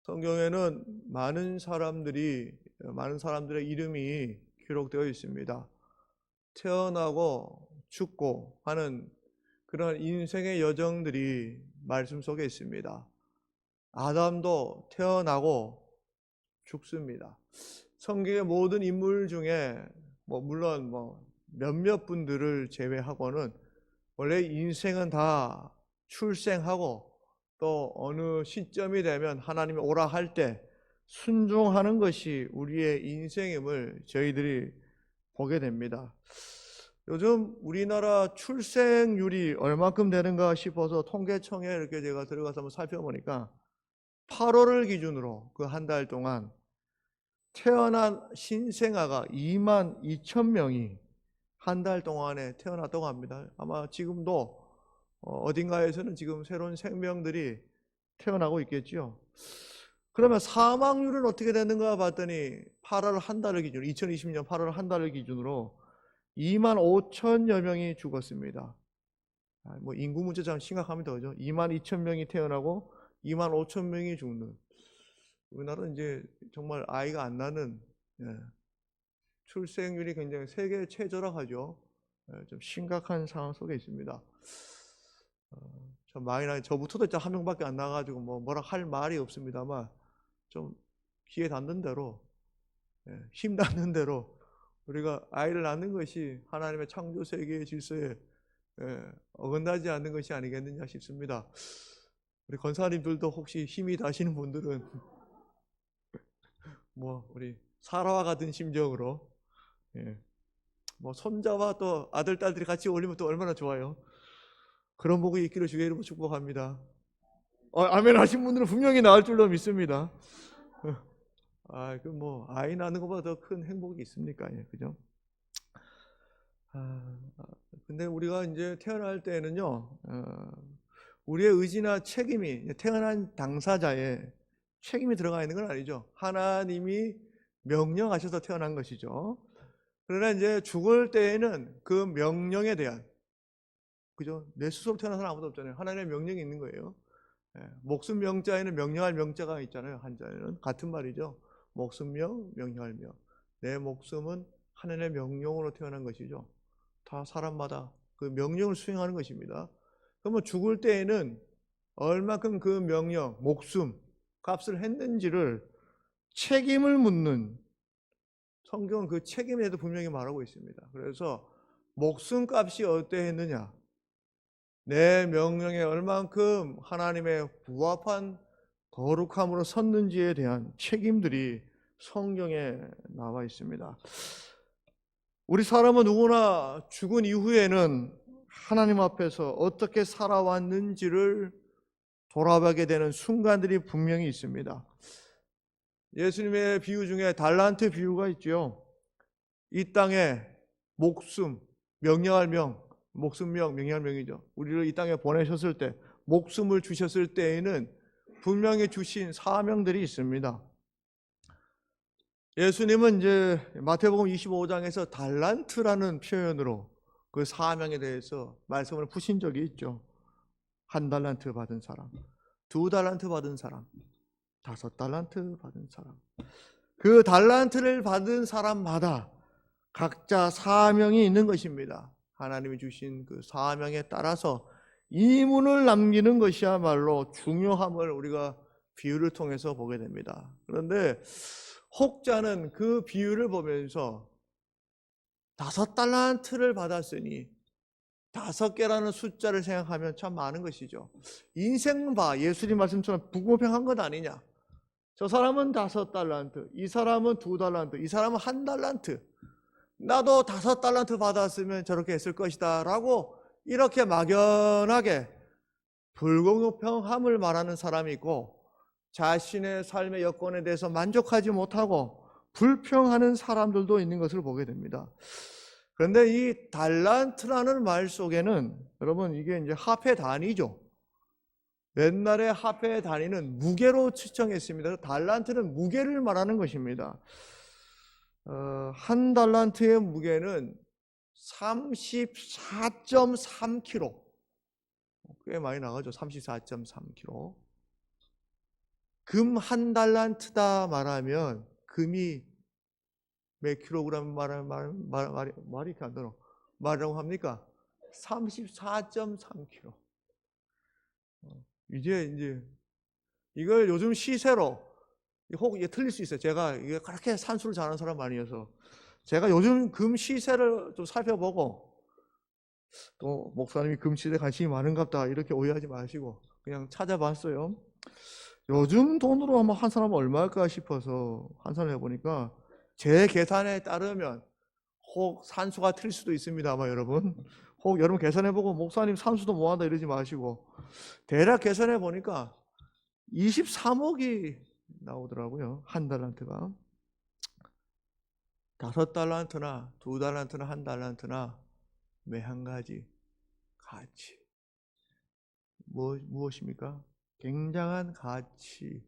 성경에는 많은 사람들의 이름이 기록되어 있습니다. 태어나고 죽고 하는 그런 인생의 여정들이 말씀 속에 있습니다. 아담도 태어나고 죽습니다. 성경의 모든 인물 중에 물론 몇몇 분들을 제외하고는 원래 인생은 다 출생하고 또 어느 시점이 되면 하나님이 오라 할 때 순종하는 것이 우리의 인생임을 저희들이 보게 됩니다. 요즘 우리나라 출생률이 얼마큼 되는가 싶어서 통계청에 이렇게 제가 들어가서 한번 살펴보니까 8월을 기준으로 그 한 달 동안 태어난 신생아가 2만 2천 명이 한 달 동안에 태어났다고 합니다. 아마 지금도 어딘가에서는 지금 새로운 생명들이 태어나고 있겠죠. 그러면 사망률은 어떻게 되는가 봤더니 8월 한 달을 기준으로 2020년 8월 한 달을 기준으로 2만 5천여 명이 죽었습니다. 인구 문제 참 심각합니다. 그죠? 2만 2천 명이 태어나고 2만 5천 명이 죽는. 우리나라는 이제 정말 아이가 안 나는, 출생률이 굉장히 세계 최저라하죠. 좀 심각한 상황 속에 있습니다. 저부터도 한 명밖에 안 나가지고 뭐라 할 말이 없습니다만 좀 귀에 닿는 대로, 힘 닿는 대로 우리가 아이를 낳는 것이 하나님의 창조 세계의 질서에 어긋나지 않는 것이 아니겠느냐 싶습니다. 우리 권사님들도 혹시 힘이 닿으시는 분들은 우리 사라와 같은 심정으로, 손자와 또 아들, 딸들이 같이 올리면 또 얼마나 좋아요. 그런 복이 있기를 주의 이름으로 축복합니다. 아멘 하신 분들은 분명히 나을 줄로 믿습니다. 아이 낳는 것보다 더 큰 행복이 있습니까? 그죠? 근데 우리가 이제 태어날 때는요, 우리의 의지나 책임이 태어난 당사자의 책임이 들어가 있는 건 아니죠. 하나님이 명령하셔서 태어난 것이죠. 그러나 이제 죽을 때에는 그 명령에 대한, 그죠? 내 스스로 태어난 사람 아무도 없잖아요. 하나님의 명령이 있는 거예요. 목숨 명자에는 명령할 명자가 있잖아요. 한자에는 같은 말이죠. 목숨명, 명령할 명. 내 목숨은 하나님의 명령으로 태어난 것이죠. 다 사람마다 그 명령을 수행하는 것입니다. 그러면 죽을 때에는 얼마큼 그 명령, 목숨, 값을 했는지를 책임을 묻는, 성경은 그 책임에 대해서 분명히 말하고 있습니다. 그래서 목숨값이 어떠했느냐, 내 명령에 얼만큼 하나님의 부합한 거룩함으로 섰는지에 대한 책임들이 성경에 나와 있습니다. 우리 사람은 누구나 죽은 이후에는 하나님 앞에서 어떻게 살아왔는지를 돌아보게 되는 순간들이 분명히 있습니다. 예수님의 비유 중에 달란트 비유가 있죠. 이 땅에 목숨, 명령할 명, 목숨명, 명령할 명이죠. 우리를 이 땅에 보내셨을 때, 목숨을 주셨을 때에는 분명히 주신 사명들이 있습니다. 예수님은 이제 마태복음 25장에서 달란트라는 표현으로 그 사명에 대해서 말씀을 푸신 적이 있죠. 1달란트 받은 사람, 2달란트 받은 사람, 5달란트 받은 사람. 그 달란트를 받은 사람마다 각자 사명이 있는 것입니다. 하나님이 주신 그 사명에 따라서 이문을 남기는 것이야말로 중요함을 우리가 비유를 통해서 보게 됩니다. 그런데 혹자는 그 비유를 보면서 5달란트를 받았으니 5개라는 숫자를 생각하면 참 많은 것이죠. 인생 봐, 예수님 말씀처럼 부공평한 것 아니냐. 저 사람은 5달란트, 이 사람은 2달란트, 이 사람은 1달란트. 나도 5달란트 받았으면 저렇게 했을 것이다 라고 이렇게 막연하게 불공평함을 말하는 사람이 있고, 자신의 삶의 여건에 대해서 만족하지 못하고 불평하는 사람들도 있는 것을 보게 됩니다. 그런데 이 달란트라는 말 속에는 여러분 이게 이제 화폐 단위죠. 옛날에 화폐 단위는 무게로 측정했습니다. 달란트는 무게를 말하는 것입니다. 1달란트의 무게는 34.3kg. 꽤 많이 나가죠. 34.3kg. 금 한 달란트다 말하면 금이 몇 킬로그램 말이 이렇게 안 되노? 말이라고 합니까? 34.3kg. 이제 이걸 요즘 시세로 혹 이게 틀릴 수 있어요. 제가 이게 그렇게 산수를 잘하는 사람 아니어서 제가 요즘 금 시세를 좀 살펴보고 또 목사님이 금 시세에 관심이 많은갑다 이렇게 오해하지 마시고 그냥 찾아봤어요. 요즘 돈으로 아마 한 사람 얼마일까 싶어서 환산을 해보니까 제 계산에 따르면 혹 산수가 틀릴 수도 있습니다. 아마 여러분 혹 여러분 계산해보고 목사님 산수도 뭐한다 이러지 마시고 대략 계산해보니까 23억이 나오더라고요. 한 달란트가. 5달란트나 2달란트나 한 달란트나 매 한 가지 가치. 무엇입니까? 굉장한 가치,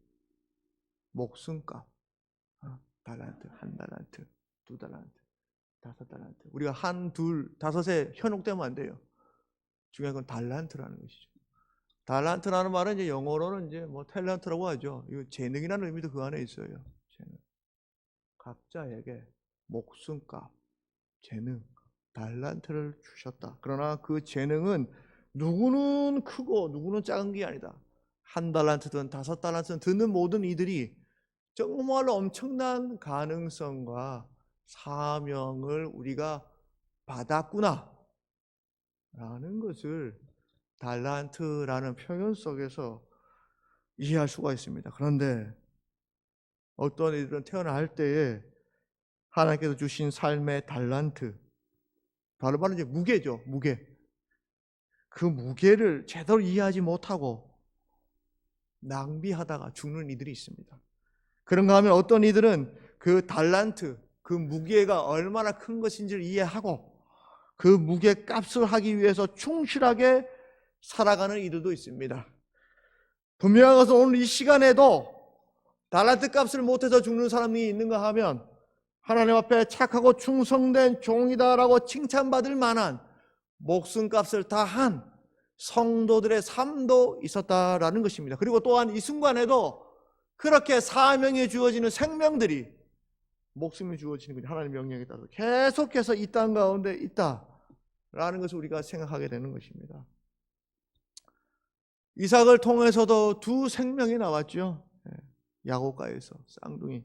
목숨값. 달란트, 한 달란트, 2달란트, 5달란트. 우리가 한, 둘, 5에 현혹되면 안 돼요. 중요한 건 달란트라는 것이죠. 달란트라는 말은 이제 영어로는 이제 뭐 탤런트라고 하죠. 이거 재능이라는 의미도 그 안에 있어요. 재능. 각자에게 목숨값, 재능, 달란트를 주셨다. 그러나 그 재능은 누구는 크고 누구는 작은 게 아니다. 한 달란트든 5달란트든 듣는 모든 이들이 정말로 엄청난 가능성과 사명을 우리가 받았구나 라는 것을 달란트라는 표현 속에서 이해할 수가 있습니다. 그런데 어떤 이들은 태어날 때에 하나님께서 주신 삶의 달란트, 바로 이제 무게죠. 무게. 그 무게를 제대로 이해하지 못하고 낭비하다가 죽는 이들이 있습니다. 그런가 하면 어떤 이들은 그 달란트, 그 무게가 얼마나 큰 것인지를 이해하고 그 무게 값을 하기 위해서 충실하게 살아가는 이들도 있습니다. 분명한 것은 오늘 이 시간에도 달란트 값을 못해서 죽는 사람이 있는가 하면 하나님 앞에 착하고 충성된 종이다라고 칭찬받을 만한 목숨값을 다한 성도들의 삶도 있었다라는 것입니다. 그리고 또한 이 순간에도 그렇게 사명이 주어지는 생명들이 목숨이 주어지는 것이 하나님의 명령에 따라서 계속해서 이 땅 가운데 있다라는 것을 우리가 생각하게 되는 것입니다. 이삭을 통해서도 두 생명이 나왔죠. 야곱가에서 쌍둥이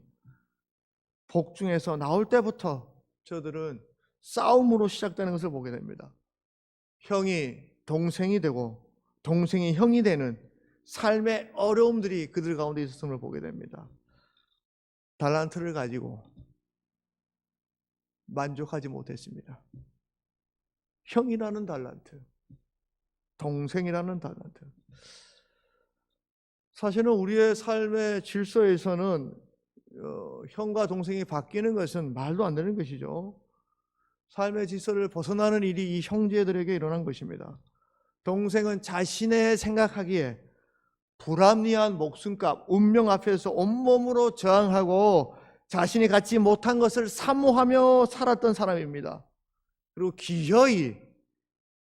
복중에서 나올 때부터 저들은 싸움으로 시작되는 것을 보게 됩니다. 형이 동생이 되고 동생이 형이 되는 삶의 어려움들이 그들 가운데 있었음을 보게 됩니다. 달란트를 가지고 만족하지 못했습니다. 형이라는 달란트, 동생이라는 달란트. 사실은 우리의 삶의 질서에서는 형과 동생이 바뀌는 것은 말도 안 되는 것이죠. 삶의 질서를 벗어나는 일이 이 형제들에게 일어난 것입니다. 동생은 자신의 생각하기에 불합리한 목숨값, 운명 앞에서 온몸으로 저항하고 자신이 갖지 못한 것을 사모하며 살았던 사람입니다. 그리고 기어이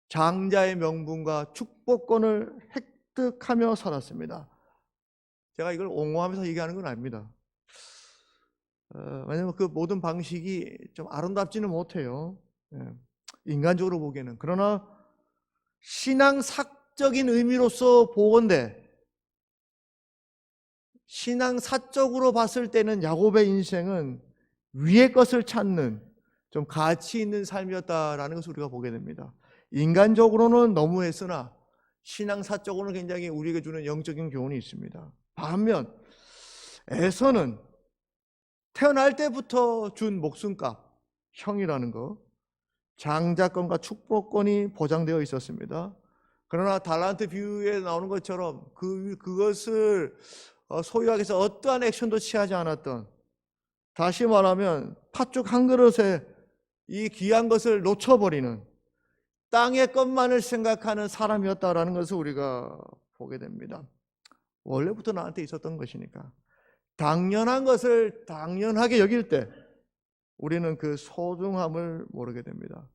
장자의 명분과 축복권을 획득하며 살았습니다. 제가 이걸 옹호하면서 얘기하는 건 아닙니다. 왜냐하면 그 모든 방식이 좀 아름답지는 못해요. 인간적으로 보기에는. 그러나 신앙사적인 의미로서 보건대 신앙사적으로 봤을 때는 야곱의 인생은 위의 것을 찾는 좀 가치 있는 삶이었다라는 것을 우리가 보게 됩니다. 인간적으로는 너무했으나 신앙사적으로는 굉장히 우리에게 주는 영적인 교훈이 있습니다. 반면 에서는 태어날 때부터 준 목숨값, 형이라는 것, 장자권과 축복권이 보장되어 있었습니다. 그러나 달란트 비유에 나오는 것처럼 그것을 소유하기 위해서 어떠한 액션도 취하지 않았던, 다시 말하면 팥죽 한 그릇에 이 귀한 것을 놓쳐버리는 땅의 것만을 생각하는 사람이었다라는 것을 우리가 보게 됩니다. 원래부터 나한테 있었던 것이니까 당연한 것을 당연하게 여길 때 우리는 그 소중함을 모르게 됩니다.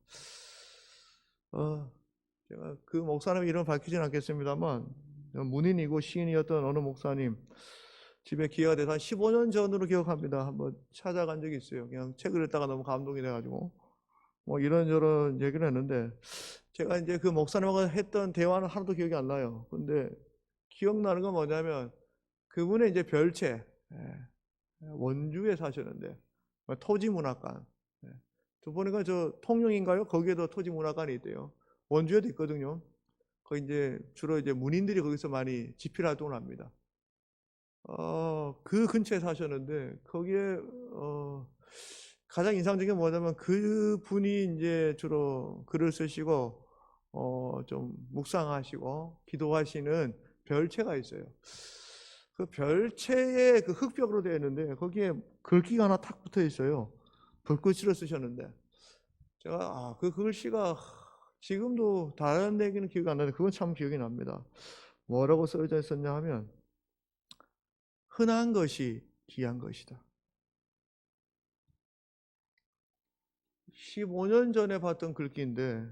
제가 그 목사님 이름 밝히진 않겠습니다만 문인이고 시인이었던 어느 목사님, 집에 기회가 돼서 한 15년 전으로 기억합니다. 한번 찾아간 적이 있어요. 그냥 책을 읽다가 너무 감동이 돼가지고 뭐 이런저런 얘기를 했는데 제가 이제 그 목사님하고 했던 대화는 하나도 기억이 안 나요. 근데 기억나는 건 뭐냐면 그분의 이제 별채, 원주에 사셨는데 토지문학관. 저 보니까 저 통영인가요? 거기에도 토지문학관이 있대요. 원주에도 있거든요. 거기 이제 주로 이제 문인들이 거기서 많이 집필 활동을 합니다. 그 근처에 사셨는데 거기에 가장 인상적인 게 뭐냐면 그 분이 이제 주로 글을 쓰시고 좀 묵상하시고 기도하시는 별채가 있어요. 그 별채에 그 흙벽으로 되어 있는데 거기에 글귀가 하나 탁 붙어 있어요. 붓글씨로 쓰셨는데 제가 그 글씨가 지금도 다른 얘기는 기억이 안 나는데 그건 참 기억이 납니다. 뭐라고 써져 있었냐 하면 흔한 것이 귀한 것이다. 15년 전에 봤던 글귀인데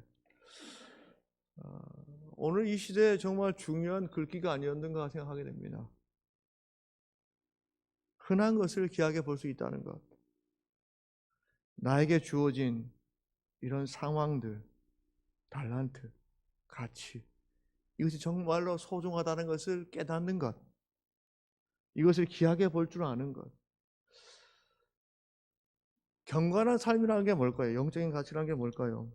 오늘 이 시대에 정말 중요한 글귀가 아니었는가 생각하게 됩니다. 흔한 것을 귀하게 볼 수 있다는 것. 나에게 주어진 이런 상황들, 달란트, 가치, 이것이 정말로 소중하다는 것을 깨닫는 것. 이것을 귀하게 볼 줄 아는 것. 경건한 삶이라는 게 뭘까요? 영적인 가치라는 게 뭘까요?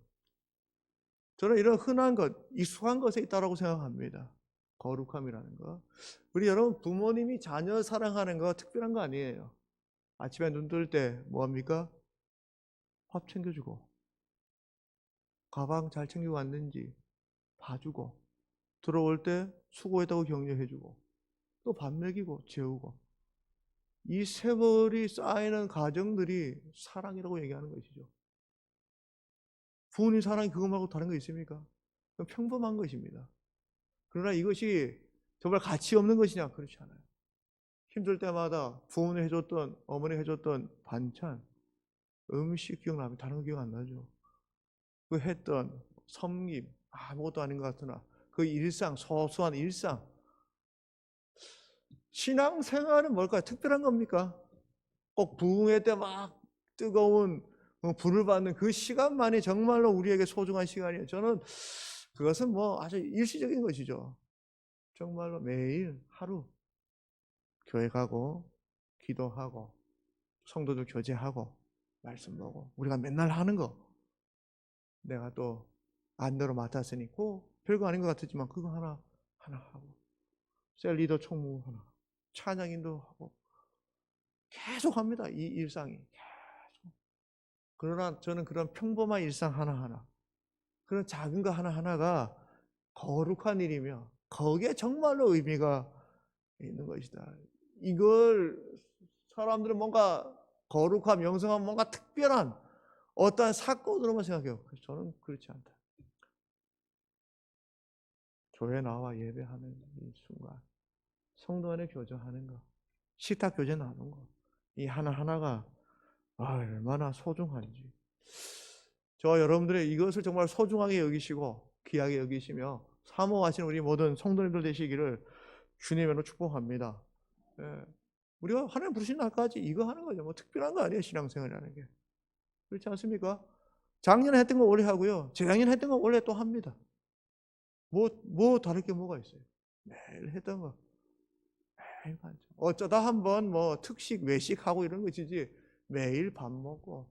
저는 이런 흔한 것, 익숙한 것에 있다고 생각합니다. 거룩함이라는 거. 우리 여러분 부모님이 자녀 사랑하는 거 특별한 거 아니에요. 아침에 눈 뜰 때 뭐합니까? 밥 챙겨주고 가방 잘 챙기고 왔는지 봐주고 들어올 때 수고했다고 격려해주고 또 밥 먹이고 재우고 이 세월이 쌓이는 가정들이 사랑이라고 얘기하는 것이죠. 부모님 사랑이 그거 말고 다른 거 있습니까? 평범한 것입니다. 그러나 이것이 정말 가치 없는 것이냐? 그렇지 않아요. 힘들 때마다 부모님 해줬던, 어머니 해줬던 반찬, 음식 기억나면 다른 거 기억 안 나죠. 그 했던 섬김, 아무것도 아닌 것 같으나 그 일상, 소소한 일상. 신앙생활은 뭘까요? 특별한 겁니까? 꼭 부흥회 때 막 뜨거운 불을 받는 그 시간만이 정말로 우리에게 소중한 시간이에요. 저는 그것은 뭐 아주 일시적인 것이죠. 정말로 매일 하루 교회 가고 기도하고 성도들 교제하고 말씀 보고 우리가 맨날 하는 거 내가 또 안대로 맡았으니 꼭 별거 아닌 것 같았지만 그거 하나 하고 셀 리더 총무 하나 찬양인도 하고 계속 합니다. 이 일상이 계속. 그러나 저는 그런 평범한 일상 하나하나 그런 작은 거 하나하나가 거룩한 일이며 거기에 정말로 의미가 있는 것이다. 이걸 사람들은 뭔가 거룩함, 명성함, 뭔가 특별한 어떠한 사건으로만 생각해요. 저는 그렇지 않다. 교회 나와 예배하는 이 순간, 성도 안에 교제하는 거, 식탁 교제 나누는 거, 이 하나하나가 얼마나 소중한지. 저와 여러분들의 이것을 정말 소중하게 여기시고 귀하게 여기시며 사모하시는 우리 모든 성도님들 되시기를 주님으로 축복합니다. 예. 우리가 하나님 부르신 날까지 이거 하는 거죠. 뭐 특별한 거 아니에요. 신앙생활이라는 게. 그렇지 않습니까? 작년에 했던 거 올해 하고요. 재작년에 했던 거 올해 또 합니다. 뭐 다를 게 뭐가 있어요. 매일 했던 거. 매일 반죠. 어쩌다 한번 뭐 특식 외식 하고 이런 것이지 매일 밥 먹고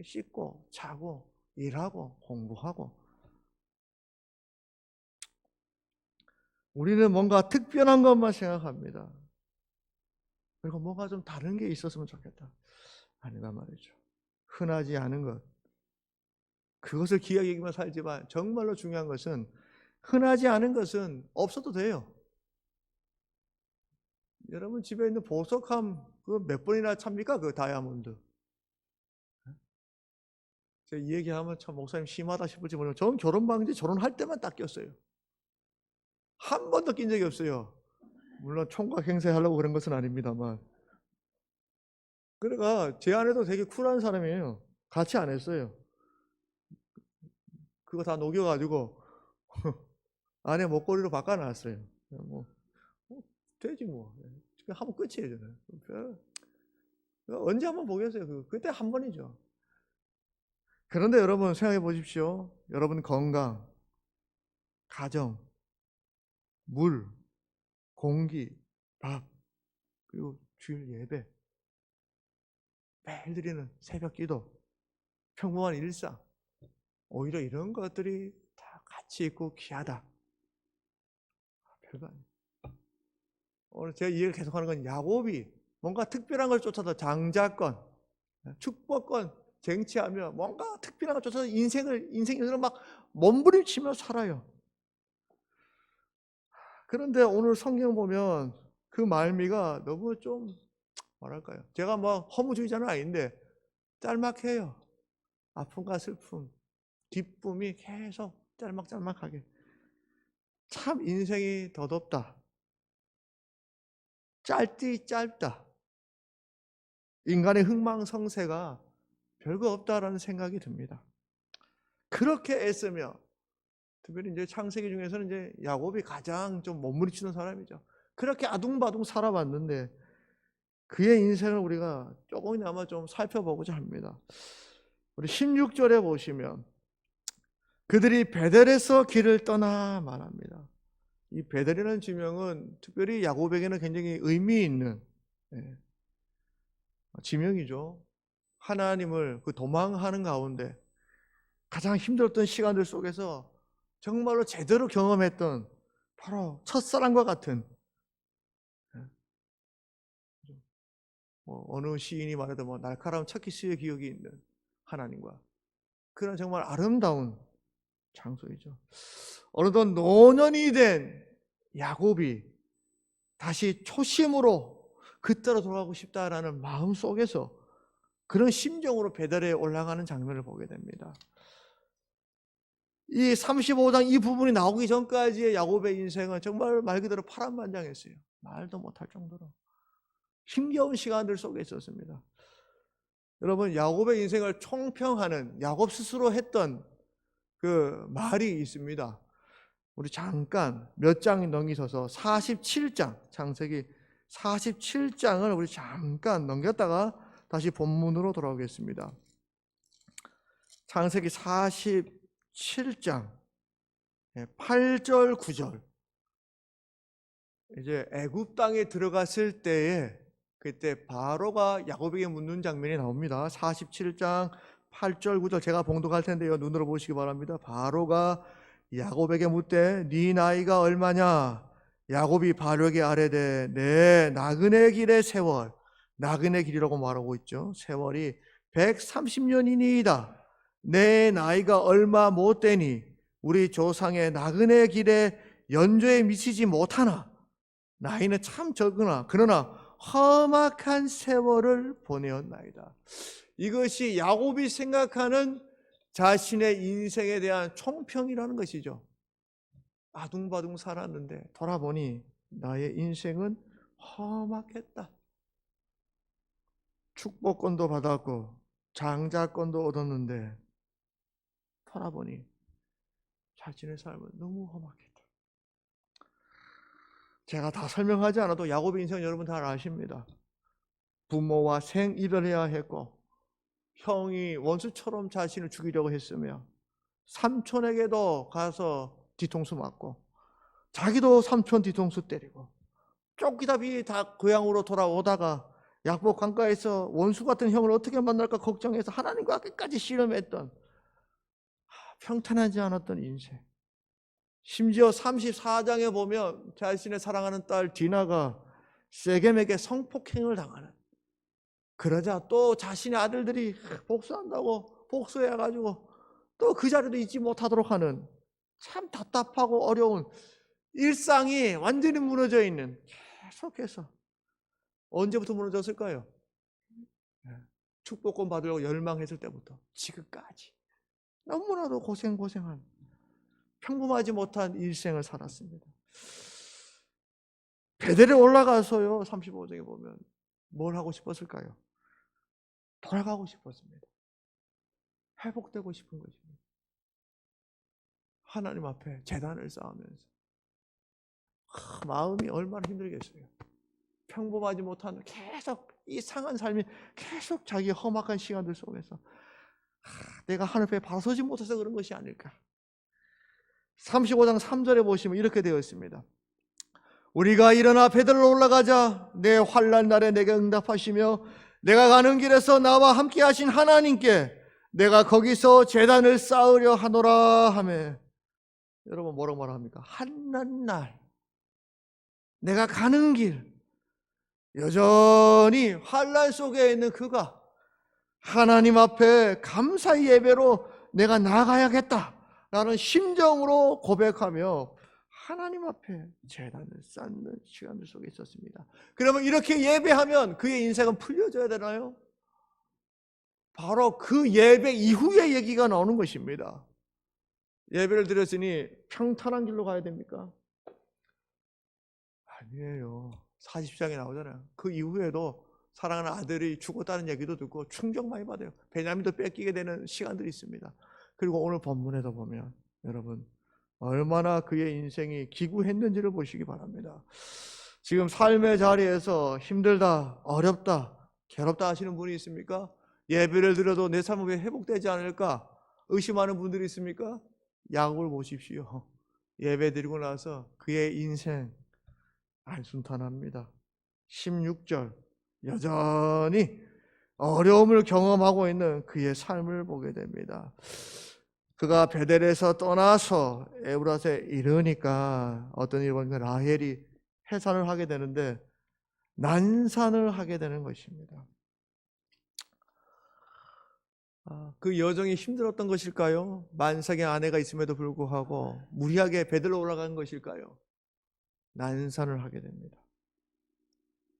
씻고 자고 일하고 공부하고 우리는 뭔가 특별한 것만 생각합니다. 그리고 뭐가 좀 다른 게 있었으면 좋겠다. 아니다 말이죠. 흔하지 않은 것. 그것을 귀하게 여기면 살지만 정말로 중요한 것은 흔하지 않은 것은 없어도 돼요. 여러분 집에 있는 보석함 그 몇 번이나 찹니까? 그 다이아몬드. 제가 이 얘기하면 참 목사님 심하다 싶을지 모르지만 저는 결혼 방지 결혼할 때만 딱 꼈어요. 한 번도 낀 적이 없어요. 물론 총각 행세하려고 그런 것은 아닙니다만. 그러니까 제 아내도 되게 쿨한 사람이에요. 같이 안 했어요. 그거 다 녹여가지고 아내 목걸이로 바꿔놨어요. 뭐 되지 뭐. 하면 끝이에요. 저는. 언제 한번 보겠어요. 그때 한 번이죠. 그런데 여러분 생각해 보십시오. 여러분 건강, 가정, 물, 공기, 밥, 그리고 주일 예배, 매일 드리는 새벽 기도, 평범한 일상, 오히려 이런 것들이 다 가치 있고 귀하다. 별거 아니에요. 오늘 제가 이 얘기를 계속하는 건 야곱이 뭔가 특별한 걸 쫓아서 장자권, 축복권 쟁취하며 뭔가 특별한 걸 쫓아서 인생을 막 몸부림치며 살아요. 그런데 오늘 성경 보면 그 말미가 너무 좀 뭐랄까요? 제가 뭐 허무주의자는 아닌데 짤막해요. 아픔과 슬픔, 기쁨이 계속 짤막짤막하게. 참 인생이 더덥다. 짧디 짧다. 인간의 흥망성쇠가 별거 없다라는 생각이 듭니다. 그렇게 애쓰며 특별히 이제 창세기 중에서는 이제 야곱이 가장 좀 몸부림치는 사람이죠. 그렇게 아둥바둥 살아왔는데 그의 인생을 우리가 조금이나마 좀 살펴보고자 합니다. 우리 16절에 보시면 그들이 베델에서 길을 떠나 말합니다. 이 베델이라는 지명은 특별히 야곱에게는 굉장히 의미 있는 지명이죠. 하나님을 도망하는 가운데 가장 힘들었던 시간들 속에서 정말로 제대로 경험했던 바로 첫사랑과 같은, 어느 시인이 말해도 날카로운 첫 키스의 기억이 있는 하나님과 그런 정말 아름다운 장소이죠. 어느덧 노년이 된 야곱이 다시 초심으로 그때로 돌아가고 싶다라는 마음 속에서 그런 심정으로 베델에 올라가는 장면을 보게 됩니다. 이 35장 이 부분이 나오기 전까지의 야곱의 인생은 정말 말 그대로 파란만장했어요. 말도 못할 정도로 힘겨운 시간들 속에 있었습니다. 여러분, 야곱의 인생을 총평하는 야곱 스스로 했던 그 말이 있습니다. 우리 잠깐 몇 장이 넘기셔서 47장, 창세기 47장을 우리 잠깐 넘겼다가 다시 본문으로 돌아오겠습니다. 창세기 47장 8절 9절. 이제 애굽 땅에 들어갔을 때에 그때 바로가 야곱에게 묻는 장면이 나옵니다. 47장 8절 9절 제가 봉독할 텐데요. 눈으로 보시기 바랍니다. 바로가 야곱에게 묻되 네 나이가 얼마냐? 야곱이 바로에게 아뢰되 내 나그네 길의 세월, 나그네 길이라고 말하고 있죠. 세월이 130년이니이다. 내 나이가 얼마 못 되니 우리 조상의 나그네 길에 연조에 미치지 못하나 나이는 참 적으나 그러나 험악한 세월을 보내었나이다. 이것이 야곱이 생각하는 자신의 인생에 대한 총평이라는 것이죠. 아둥바둥 살았는데 돌아보니 나의 인생은 험악했다. 축복권도 받았고 장자권도 얻었는데 돌아보니 자신의 삶은 너무 험악했다. 제가 다 설명하지 않아도 야곱의 인생 여러분 다 아십니다. 부모와 생이별해야 했고 형이 원수처럼 자신을 죽이려고 했으며 삼촌에게도 가서 뒤통수 맞고 자기도 삼촌 뒤통수 때리고 쫓기다비 다 고향으로 돌아오다가 약복 강가에서 원수 같은 형을 어떻게 만날까 걱정해서 하나님과 끝까지 씨름했던 평탄하지 않았던 인생. 심지어 34장에 보면 자신의 사랑하는 딸 디나가 세겜에게 성폭행을 당하는, 그러자 또 자신의 아들들이 복수한다고 복수해가지고 또 그 자리도 잊지 못하도록 하는 참 답답하고 어려운 일상이 완전히 무너져 있는, 계속해서 언제부터 무너졌을까요? 축복권 받으려고 열망했을 때부터 지금까지 너무나도 고생한 평범하지 못한 일생을 살았습니다. 베델에 올라가서요 35장에 보면 뭘 하고 싶었을까요? 돌아가고 싶었습니다. 회복되고 싶은 것입니다. 하나님 앞에 제단을 쌓으면서 마음이 얼마나 힘들겠어요. 평범하지 못한 계속 이상한 삶이 계속 자기 험악한 시간들 속에서 내가 하늘 앞에 바로 서지 못해서 그런 것이 아닐까. 35장 3절에 보시면 이렇게 되어 있습니다. 우리가 일어나 베들로 올라가자 내 환난 날에 내게 응답하시며 내가 가는 길에서 나와 함께 하신 하나님께 내가 거기서 제단을 쌓으려 하노라 하며. 여러분 뭐라고 말합니까? 환난 날 내가 가는 길, 여전히 환난 속에 있는 그가 하나님 앞에 감사의 예배로 내가 나가야겠다라는 심정으로 고백하며 하나님 앞에 제단을 쌓는 시간들 속에 있었습니다. 그러면 이렇게 예배하면 그의 인생은 풀려져야 되나요? 바로 그 예배 이후의 얘기가 나오는 것입니다. 예배를 드렸으니 평탄한 길로 가야 됩니까? 아니에요. 40장에 나오잖아요. 그 이후에도 사랑하는 아들이 죽었다는 얘기도 듣고 충격 많이 받아요. 베냐민도 뺏기게 되는 시간들이 있습니다. 그리고 오늘 본문에도 보면 여러분 얼마나 그의 인생이 기구했는지를 보시기 바랍니다. 지금 삶의 자리에서 힘들다, 어렵다, 괴롭다 하시는 분이 있습니까? 예배를 드려도 내 삶은 왜 회복되지 않을까 의심하는 분들이 있습니까? 야곱을 보십시오. 예배 드리고 나서 그의 인생 안순탄합니다. 16절 여전히 어려움을 경험하고 있는 그의 삶을 보게 됩니다. 그가 베델에서 떠나서 에브라스에 이르니까 어떤 일이 보니까 라헬이 해산을 하게 되는데 난산을 하게 되는 것입니다. 그 여정이 힘들었던 것일까요? 만삭의 아내가 있음에도 불구하고 무리하게 베델로 올라간 것일까요? 난산을 하게 됩니다.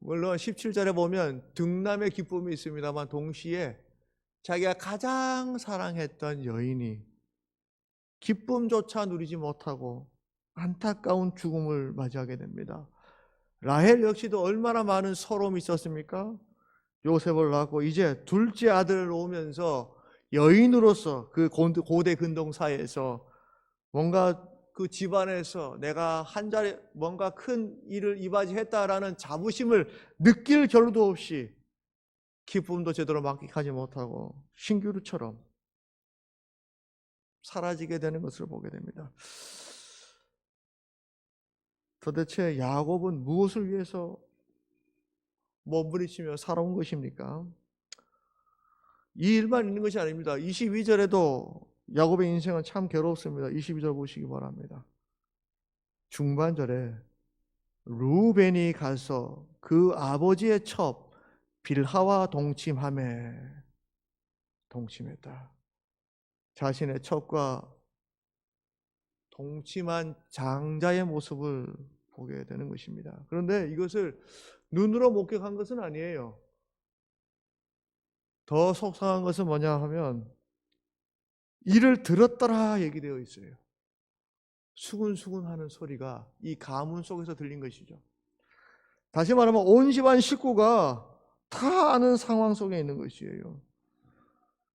물론 17절에 보면 등남의 기쁨이 있습니다만 동시에 자기가 가장 사랑했던 여인이 기쁨조차 누리지 못하고 안타까운 죽음을 맞이하게 됩니다. 라헬 역시도 얼마나 많은 서러움이 있었습니까? 요셉을 낳고 이제 둘째 아들을 놓으면서 여인으로서 그 고대 근동사회에서 뭔가 그 집안에서 내가 한 자리 뭔가 큰 일을 이바지했다라는 자부심을 느낄 겨를도 없이 기쁨도 제대로 만끽하지 못하고 신규루처럼 사라지게 되는 것을 보게 됩니다. 도대체 야곱은 무엇을 위해서 몸부림치며 살아온 것입니까? 이 일만 있는 것이 아닙니다. 22절에도 야곱의 인생은 참 괴롭습니다. 22절 보시기 바랍니다. 중반절에 루벤이 가서 그 아버지의 첩 빌하와 동침했다. 자신의 첩과 동침한 장자의 모습을 보게 되는 것입니다. 그런데 이것을 눈으로 목격한 것은 아니에요. 더 속상한 것은 뭐냐 하면 이를 들었더라 얘기되어 있어요. 수군수군 하는 소리가 이 가문 속에서 들린 것이죠. 다시 말하면 온 집안 식구가 다 아는 상황 속에 있는 것이에요.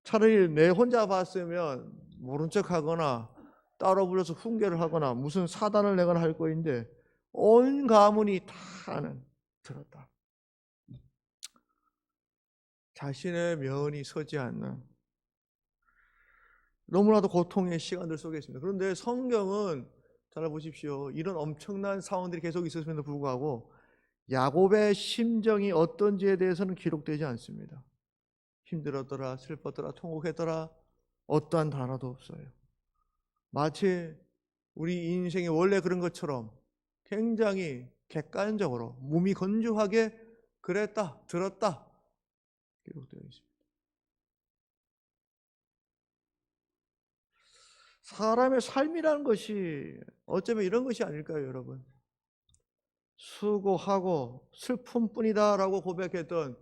차라리 내 혼자 봤으면 모른 척하거나 따로 불러서 훈계를 하거나 무슨 사단을 내거나 할 거인데 온 가문이 다 아는, 들었다. 자신의 면이 서지 않는 너무나도 고통의 시간들 속에 있습니다. 그런데 성경은 잘 보십시오. 이런 엄청난 상황들이 계속 있었음에도 불구하고 야곱의 심정이 어떤지에 대해서는 기록되지 않습니다. 힘들었더라, 슬펐더라, 통곡했더라 어떠한 단어도 없어요. 마치 우리 인생이 원래 그런 것처럼 굉장히 객관적으로 무미건조하게 그랬다, 들었다 기록되어 있습니다. 사람의 삶이라는 것이 어쩌면 이런 것이 아닐까요, 여러분? 수고하고 슬픔뿐이다 라고 고백했던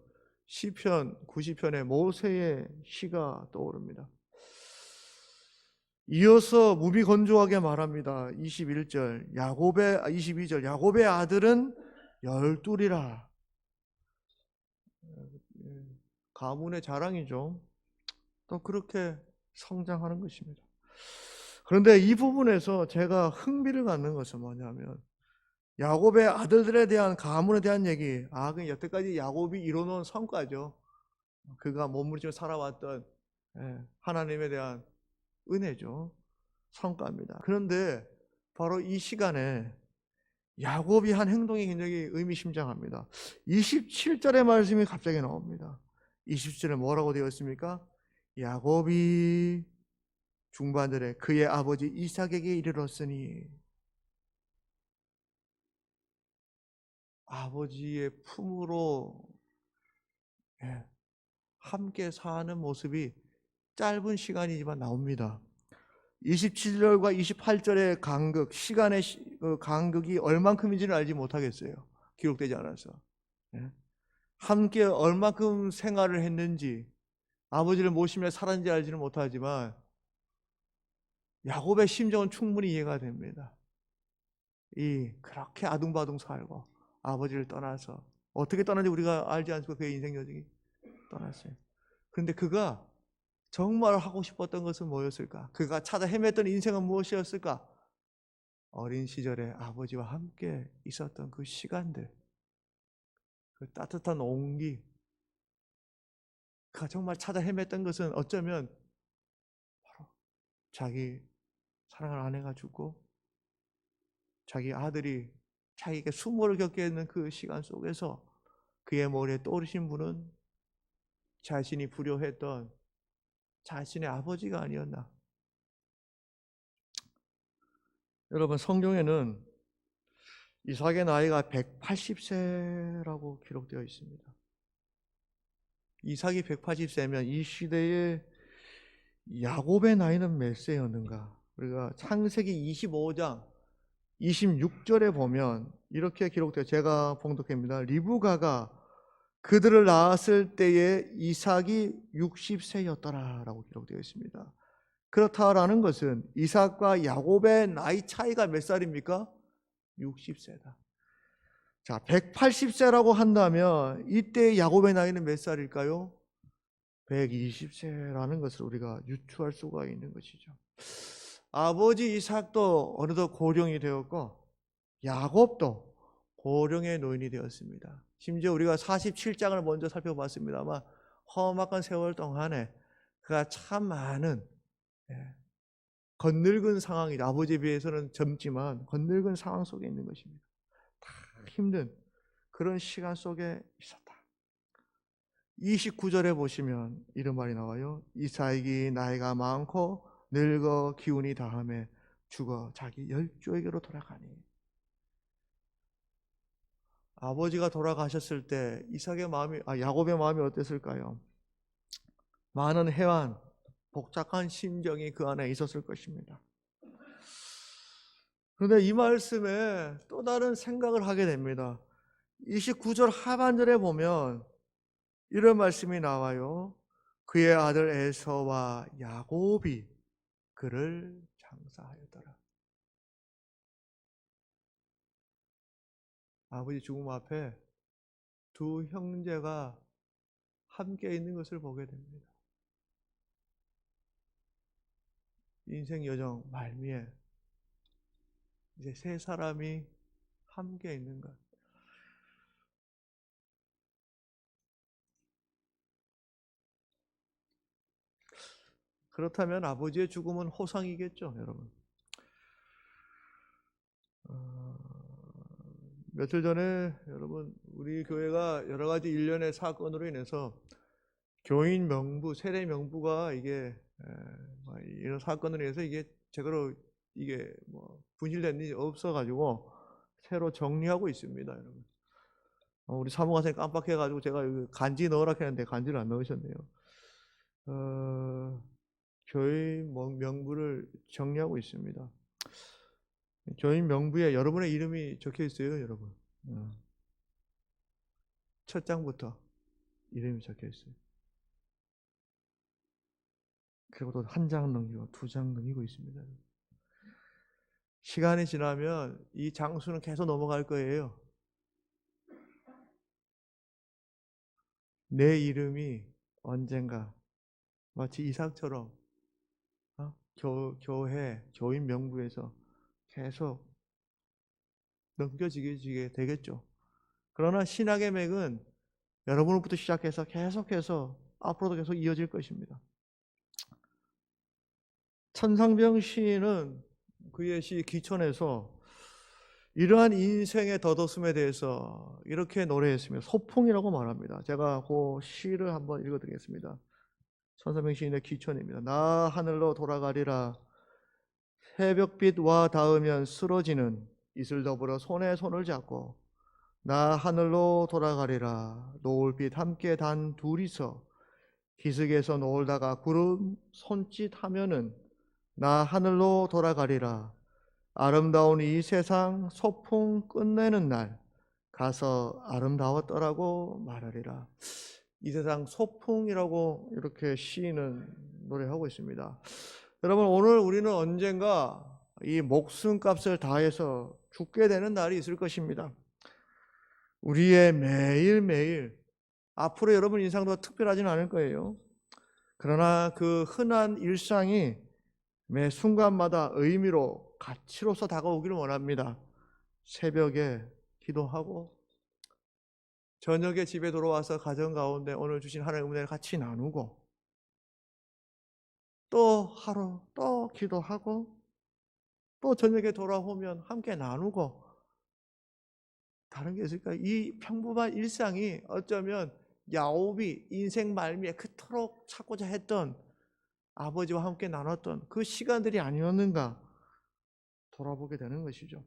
시편 90편의 모세의 시가 떠오릅니다. 이어서 무비건조하게 말합니다. 22절 야곱의 아들은 12이라. 가문의 자랑이죠. 또 그렇게 성장하는 것입니다. 그런데 이 부분에서 제가 흥미를 갖는 것은 뭐냐면 야곱의 아들들에 대한 가문에 대한 얘기. 그 여태까지 야곱이 이뤄놓은 성과죠. 그가 몸부림치며 살아왔던 하나님에 대한 은혜죠. 성과입니다. 그런데 바로 이 시간에 야곱이 한 행동이 굉장히 의미심장합니다. 27절의 말씀이 갑자기 나옵니다. 27절에 뭐라고 되어 있습니까? 야곱이 중반절에 그의 아버지 이삭에게 이르렀으니, 아버지의 품으로 함께 사는 모습이 짧은 시간이지만 나옵니다. 27절과 28절의 간극, 시간의 간극이 얼만큼인지는 알지 못하겠어요. 기록되지 않아서. 함께 얼만큼 생활을 했는지, 아버지를 모시며 살았는지 알지는 못하지만 야곱의 심정은 충분히 이해가 됩니다. 그렇게 아둥바둥 살고 아버지를 떠나서, 어떻게 떠났는지 우리가 알지 않고 그의 인생 여정이 떠났어요. 그런데 그가 정말 하고 싶었던 것은 뭐였을까? 그가 찾아 헤맸던 인생은 무엇이었을까? 어린 시절에 아버지와 함께 있었던 그 시간들, 그 따뜻한 온기, 그가 정말 찾아 헤맸던 것은 어쩌면 바로 자기 사랑하는 아내가 죽고 자기 아들이 자기에게 수모를 겪게 했는 그 시간 속에서 그의 머리에 떠오르신 분은 자신이 불효했던 자신의 아버지가 아니었나. 여러분, 성경에는 이삭의 나이가 180세라고 기록되어 있습니다. 이삭이 180세면 이 시대에 야곱의 나이는 몇 세였는가? 우리가 창세기 25장 26절에 보면 이렇게 기록되어, 제가 봉독합니다. 리브가가 그들을 낳았을 때에 이삭이 60세였더라 라고 기록되어 있습니다. 그렇다라는 것은 이삭과 야곱의 나이 차이가 몇 살입니까? 60세다. 자, 180세라고 한다면 이때 야곱의 나이는 몇 살일까요? 120세라는 것을 우리가 유추할 수가 있는 것이죠. 아버지 이삭도 어느덧 고령이 되었고 야곱도 고령의 노인이 되었습니다. 심지어 우리가 47장을 먼저 살펴봤습니다만 험악한 세월 동안에 그가 참 많은 겉늙은 상황이다. 아버지에 비해서는 젊지만 겉늙은 상황 속에 있는 것입니다. 다 힘든 그런 시간 속에 있었다. 29절에 보시면 이런 말이 나와요. 이삭이 나이가 많고 늙어 기운이 다함에 죽어 자기 열조에게로 돌아가니. 아버지가 돌아가셨을 때 이삭의 마음이, 야곱의 마음이 어땠을까요? 많은 해환, 복잡한 심정이 그 안에 있었을 것입니다. 그런데 이 말씀에 또 다른 생각을 하게 됩니다. 29절 하반절에 보면 이런 말씀이 나와요. 그의 아들 에서와 야곱이 그를 장사하였더라. 아버지 죽음 앞에 두 형제가 함께 있는 것을 보게 됩니다. 인생 여정 말미에 이제 세 사람이 함께 있는 것. 그렇다면 아버지의 죽음은 호상이겠죠, 여러분. 며칠 전에 여러분, 우리 교회가 여러 가지 일련의 사건으로 인해서 교인 명부, 세례 명부가 이게 이런 사건으로 인해서 이게 제대로 이게 분실된 일이 없어가지고 새로 정리하고 있습니다, 여러분. 우리 사무관생이 깜빡해가지고 제가 여기 간지 넣으라 했는데 간지를 안 넣으셨네요. 교인 명부를 정리하고 있습니다. 교인 명부에 여러분의 이름이 적혀 있어요, 여러분. 첫 장부터 이름이 적혀 있어요. 그리고 또 한 장 넘기고 두 장 넘기고 있습니다. 시간이 지나면 이 장수는 계속 넘어갈 거예요. 내 이름이 언젠가 마치 이삭처럼 교회, 교인 명부에서 계속 넘겨지게 되겠죠. 그러나 신학의 맥은 여러분으로부터 시작해서 계속해서 앞으로도 계속 이어질 것입니다. 천상병 시인은 그의 시 기천에서 이러한 인생의 덧없음에 대해서 이렇게 노래했으며 소풍이라고 말합니다. 제가 그 시를 한번 읽어드리겠습니다. 천상병 시인의 기천입니다. 나 하늘로 돌아가리라. 새벽빛 와 닿으면 쓰러지는 이슬 더불어 손에 손을 잡고 나 하늘로 돌아가리라. 노을빛 함께 단 둘이서 기슭에서 놀다가 구름 손짓하면은 나 하늘로 돌아가리라. 아름다운 이 세상 소풍 끝내는 날 가서 아름다웠더라고 말하리라. 이 세상 소풍이라고 이렇게 시인은 노래하고 있습니다. 여러분, 오늘 우리는 언젠가 이 목숨값을 다해서 죽게 되는 날이 있을 것입니다. 우리의 매일매일, 앞으로 여러분 인상도 특별하지는 않을 거예요. 그러나 그 흔한 일상이 매 순간마다 의미로, 가치로서 다가오기를 원합니다. 새벽에 기도하고 저녁에 집에 돌아와서 가정 가운데 오늘 주신 하나님의 은혜를 같이 나누고 또 하루 또 기도하고 또 저녁에 돌아오면 함께 나누고, 다른 게 있을까요? 이 평범한 일상이 어쩌면 야곱이 인생 말미에 그토록 찾고자 했던, 아버지와 함께 나눴던 그 시간들이 아니었는가 돌아보게 되는 것이죠.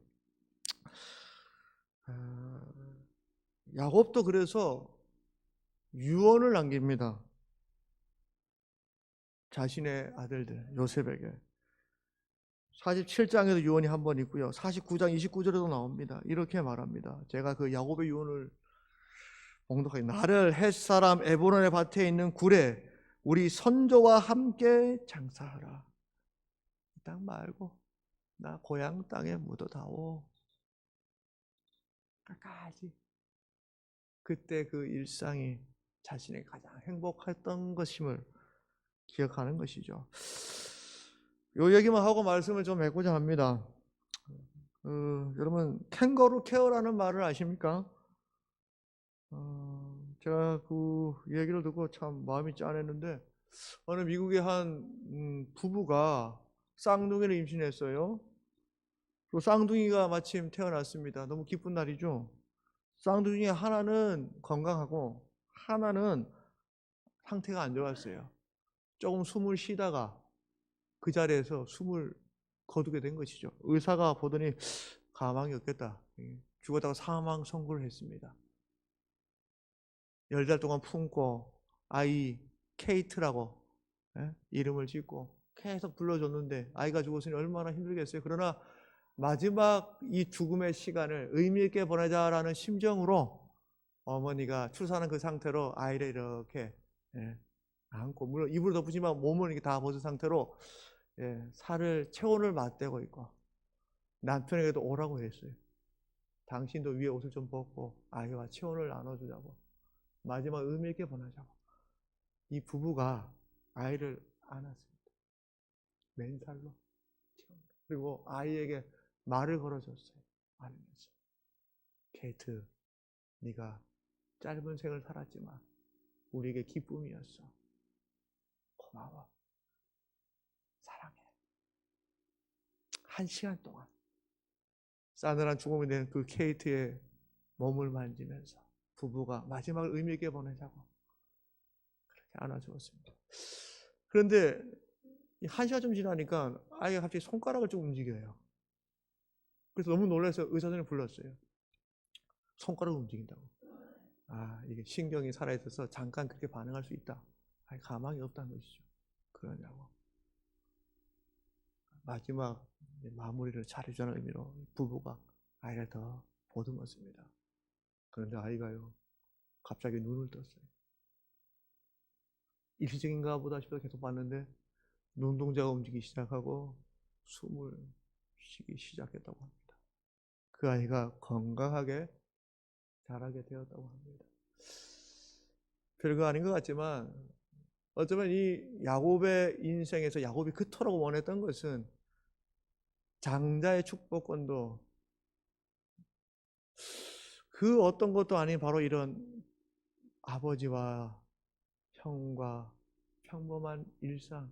야곱도 그래서 유언을 남깁니다. 자신의 아들들 요셉에게. 47장에도 유언이 한 번 있고요. 49장 29절에도 나옵니다. 이렇게 말합니다. 제가 그 야곱의 유언을 봉독하게, 나를 햇사람 에브론의 밭에 있는 굴에 우리 선조와 함께 장사하라. 이 땅 말고 나 고향 땅에 묻어다오. 끝까지. 그때 그 일상이 자신의 가장 행복했던 것임을 기억하는 것이죠. 요 얘기만 하고 말씀을 좀 해보자 합니다. 여러분, 캥거루 케어라는 말을 아십니까? 제가 그 얘기를 듣고 참 마음이 짠했는데, 어느 미국의 한 부부가 쌍둥이를 임신했어요. 그 쌍둥이가 마침 태어났습니다. 너무 기쁜 날이죠. 쌍둥이 중에 하나는 건강하고 하나는 상태가 안 좋았어요. 조금 숨을 쉬다가 그 자리에서 숨을 거두게 된 것이죠. 의사가 보더니 가망이 없겠다, 죽었다고 사망 선고를 했습니다. 10달 동안 품고 아이 케이트라고 이름을 짓고 계속 불러줬는데 아이가 죽었으니 얼마나 힘들겠어요. 그러나 마지막 이 죽음의 시간을 의미 있게 보내자라는 심정으로 어머니가 출산한 그 상태로 아이를 이렇게 안고, 물론 이불을 덮으지만 몸은 이렇게 다 벗은 상태로 살을 체온을 맞대고 있고, 남편에게도 오라고 했어요. 당신도 위에 옷을 좀 벗고 아이와 체온을 나눠주자고, 마지막 의미 있게 보내자고. 이 부부가 아이를 안았습니다. 맨살로. 그리고 아이에게 말을 걸어줬어요. 안으면서, 케이트, 네가 짧은 생을 살았지만 우리에게 기쁨이었어. 고마워. 사랑해. 1시간 동안 싸늘한 죽음이 된 그 케이트의 몸을 만지면서 부부가 마지막을 의미 있게 보내자고 그렇게 안아주었습니다. 그런데 1시간 좀 지나니까 아이가 갑자기 손가락을 좀 움직여요. 그래서 너무 놀라서 의사 선생님을 불렀어요. 손가락을 움직인다고. 이게 신경이 살아있어서 잠깐 그렇게 반응할 수 있다. 가망이 없다는 것이죠. 그러냐고. 마지막 마무리를 잘해주는 의미로 부부가 아이를 더 보듬었습니다. 그런데 아이가요, 갑자기 눈을 떴어요. 일시적인가 보다 싶어서 계속 봤는데 눈동자가 움직이기 시작하고 숨을 쉬기 시작했다고 합니다. 그 아이가 건강하게 자라게 되었다고 합니다. 별거 아닌 것 같지만 어쩌면 이 야곱의 인생에서 야곱이 그토록 원했던 것은 장자의 축복권도 그 어떤 것도 아닌 바로 이런 아버지와 형과 평범한 일상,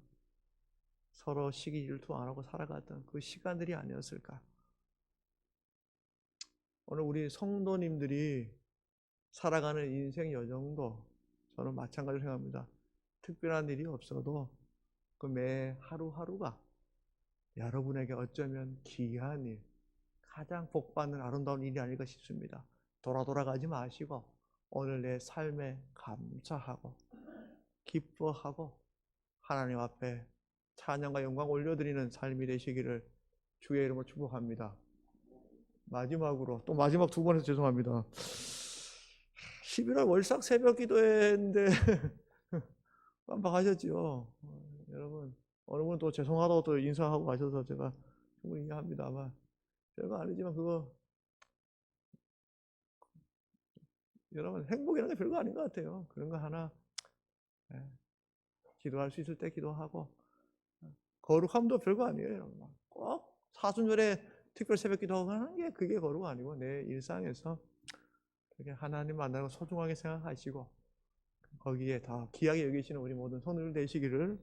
서로 시기 질투 안 하고 살아갔던 그 시간들이 아니었을까. 오늘 우리 성도님들이 살아가는 인생 여정도 저는 마찬가지로 생각합니다. 특별한 일이 없어도 그 매 하루하루가 여러분에게 어쩌면 귀한 일, 가장 복받는 아름다운 일이 아닐까 싶습니다. 돌아가지 마시고 오늘 내 삶에 감사하고 기뻐하고 하나님 앞에 찬양과 영광 올려드리는 삶이 되시기를 주의 이름으로 축복합니다. 마지막으로 또 마지막 두 번에서 죄송합니다. 11월 월삭 새벽 기도회인데 깜빡하셨죠. 여러분 어느 분 또 죄송하다고 또 인사하고 가셔서 제가 충분히 이해합니다만 별거 아니지만 그거 여러분 행복이라는 게 별거 아닌 것 같아요. 그런 거 하나 기도할 수 있을 때 기도하고 거룩함도 별거 아니에요. 여러분. 꼭 사순절에 특별 새벽 기도하는 게 그게 거룩 아니고 내 일상에서 그렇게 하나님 만나고 소중하게 생각하시고 거기에 더 귀하게 여기시는 우리 모든 성도들 되시기를